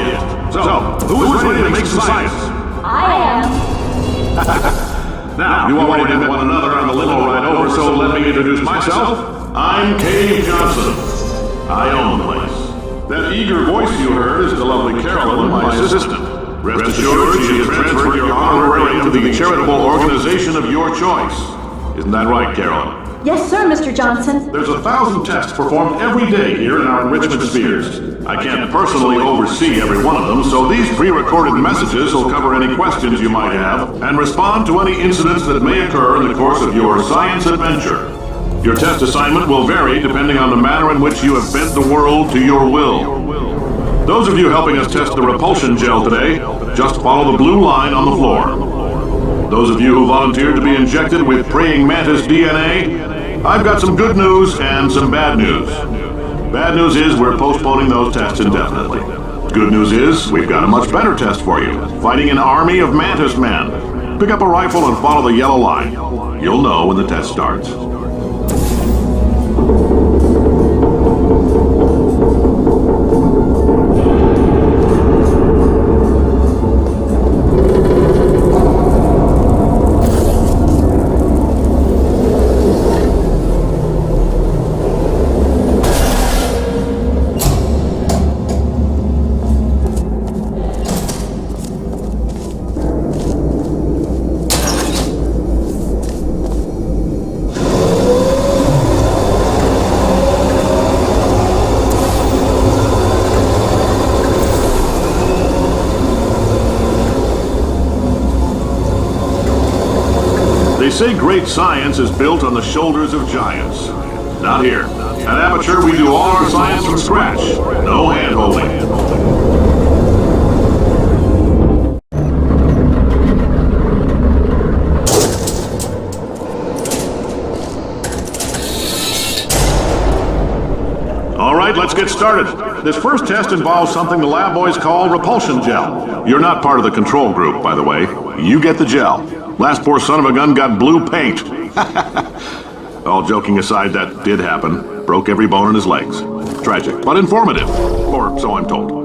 it. So, who is ready to make some science? I am. Now, you already met one another on the limo ride over, so let me introduce myself. I'm Cave Johnson. I own the place. That eager voice you heard is the lovely Carolyn, my assistant. Rest assured, she has transferred your honorarium to the charitable organization of your choice. Isn't that right, Carolyn? Yes, sir, Mr. Johnson. There's 1,000 tests performed every day here in our enrichment spheres. I can't personally oversee every one of them, so these pre-recorded messages will cover any questions you might have and respond to any incidents that may occur in the course of your science adventure. Your test assignment will vary depending on the manner in which you have bent the world to your will. Those of you helping us test the repulsion gel today, just follow the blue line on the floor. Those of you who volunteered to be injected with praying mantis DNA, I've got some good news and some bad news. Bad news is we're postponing those tests indefinitely. Good news is we've got a much better test for you, fighting an army of mantis men. Pick up a rifle and follow the yellow line. You'll know when the test starts. They say great science is built on the shoulders of giants. Not here. At Aperture, we do all our science from scratch. No hand-holding. All right, let's get started. This first test involves something the lab boys call repulsion gel. You're not part of the control group, by the way. You get the gel. Last poor son of a gun got blue paint. All joking aside, that did happen. Broke every bone in his legs. Tragic, but informative. Or so I'm told.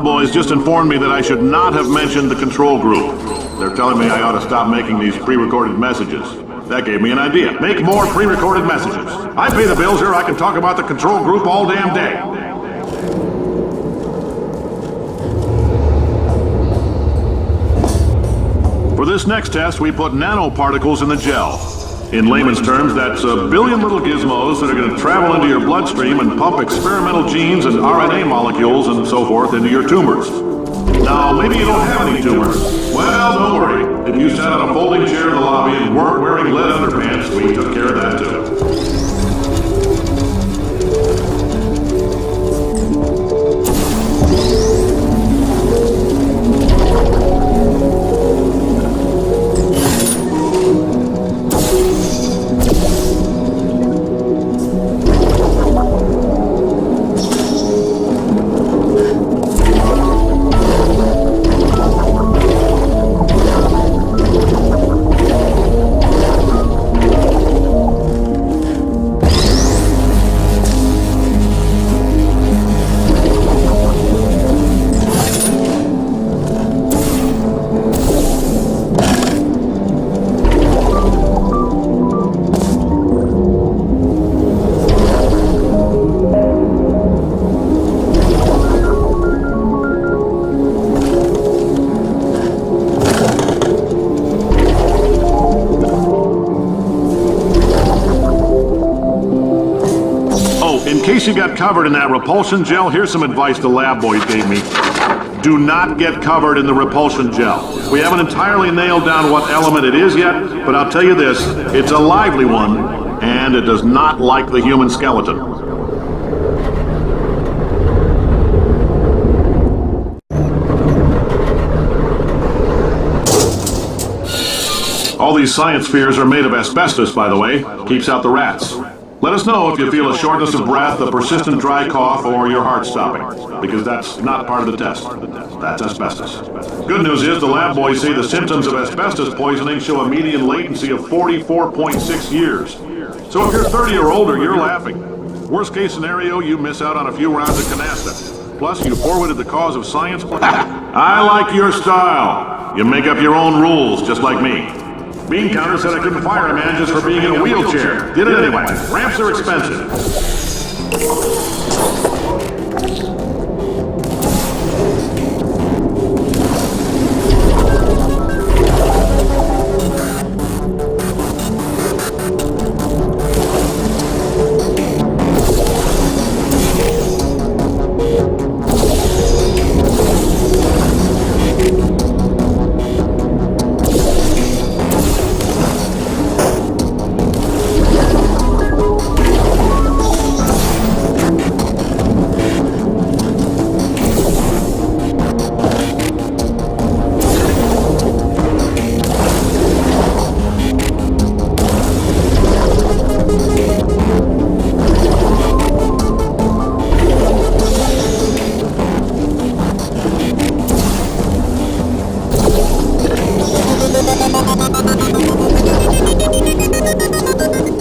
Boys just informed me that I should not have mentioned the control group. They're telling me I ought to stop making these pre-recorded messages. That gave me an idea. Make more pre-recorded messages. I pay the bills here, I can talk about the control group all damn day. For this next test, we put nanoparticles in the gel. In layman's terms, that's a billion little gizmos that are going to travel into your bloodstream and pump experimental genes and RNA molecules and so forth into your tumors. Now, maybe you don't have any tumors. Well, don't worry. If you sat on a folding chair in the lobby and weren't wearing lead underpants, we took care of that too. In case you got covered in that repulsion gel, here's some advice the lab boys gave me. Do not get covered in the repulsion gel. We haven't entirely nailed down what element it is yet, but I'll tell you this, it's a lively one, and it does not like the human skeleton. All these science spheres are made of asbestos, by the way. Keeps out the rats. Let us know if you feel a shortness of breath, a persistent dry cough, or your heart stopping, because that's not part of the test. That's asbestos. Good news is the lab boys say the symptoms of asbestos poisoning show a median latency of 44.6 years. So if you're 30 or older, you're laughing. Worst case scenario, you miss out on a few rounds of canasta. Plus, you forwarded the cause of science. I like your style. You make up your own rules, just like me. Bean Counter said I couldn't fire a man just for being in a wheelchair. Did it anyway. Ramps are expensive.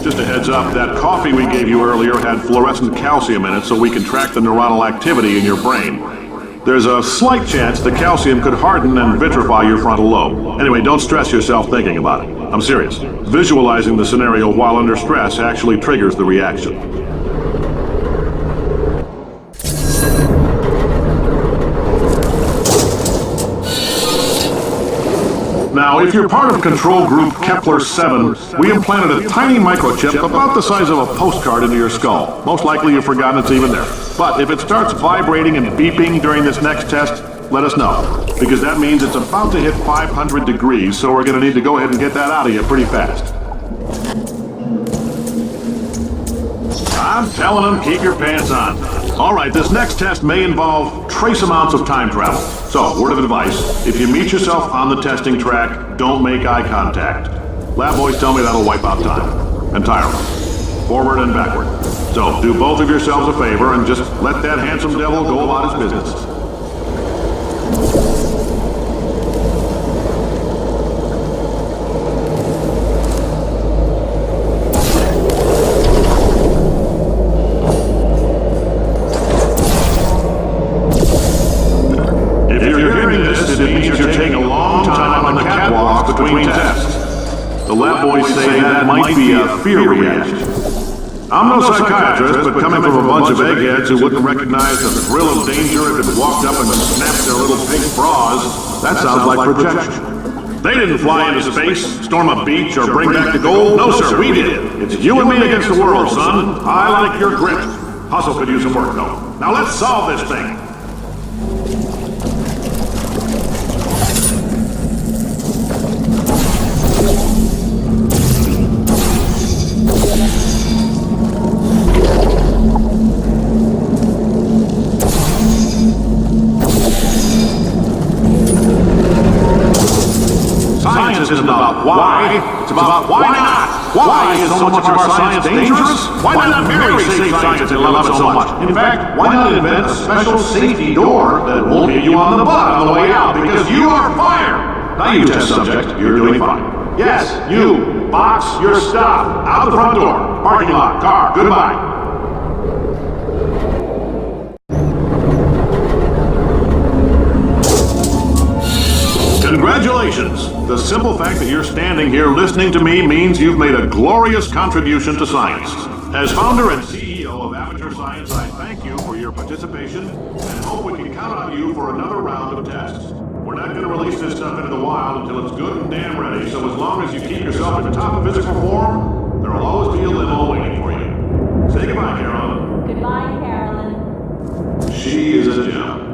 Just a heads up, that coffee we gave you earlier had fluorescent calcium in it so we can track the neuronal activity in your brain. There's a slight chance the calcium could harden and vitrify your frontal lobe. Anyway, don't stress yourself thinking about it. I'm serious. Visualizing the scenario while under stress actually triggers the reaction. Now, if you're part of control group Kepler-7, we implanted a tiny microchip about the size of a postcard into your skull. Most likely you've forgotten it's even there. But if it starts vibrating and beeping during this next test, let us know. Because that means it's about to hit 500 degrees, so we're going to need to go ahead and get that out of you pretty fast. I'm telling them, keep your pants on. All right, this next test may involve trace amounts of time travel. So, word of advice, if you meet yourself on the testing track, don't make eye contact. Lab boys tell me that'll wipe out time. Entirely. Forward and backward. So, do both of yourselves a favor and just let that handsome devil go about his business. The lab boys say that might be a fear reaction. I'm no psychiatrist, but coming from a bunch of eggheads who wouldn't recognize the thrill of danger if it walked up and snapped their little pink bras, that sounds like projection. They didn't fly into space, storm a beach, or bring back the gold. No, sir, we did. It's you and me against the world, son. I like your grit. Hustle could use some work, though. Now let's solve this thing. Science isn't about why, it's about why not. Why is so much of our science dangerous? Why not marry safe science and love it so much? In fact, why not invent a special safety door that won't hit you on the butt on the way out because you are fired? Now you test subject, you're doing fine. Yes, you, box your stuff, out the front door, parking lot, car, goodbye. Congratulations! The simple fact that you're standing here listening to me means you've made a glorious contribution to science. As founder and CEO of Amateur Science, I thank you for your participation and hope we can count on you for another round of tests. We're not going to release this stuff into the wild until it's good and damn ready, so as long as you keep yourself in top physical form, there will always be a limo waiting for you. Say goodbye, Carolyn. Goodbye, Carolyn. She is a gem.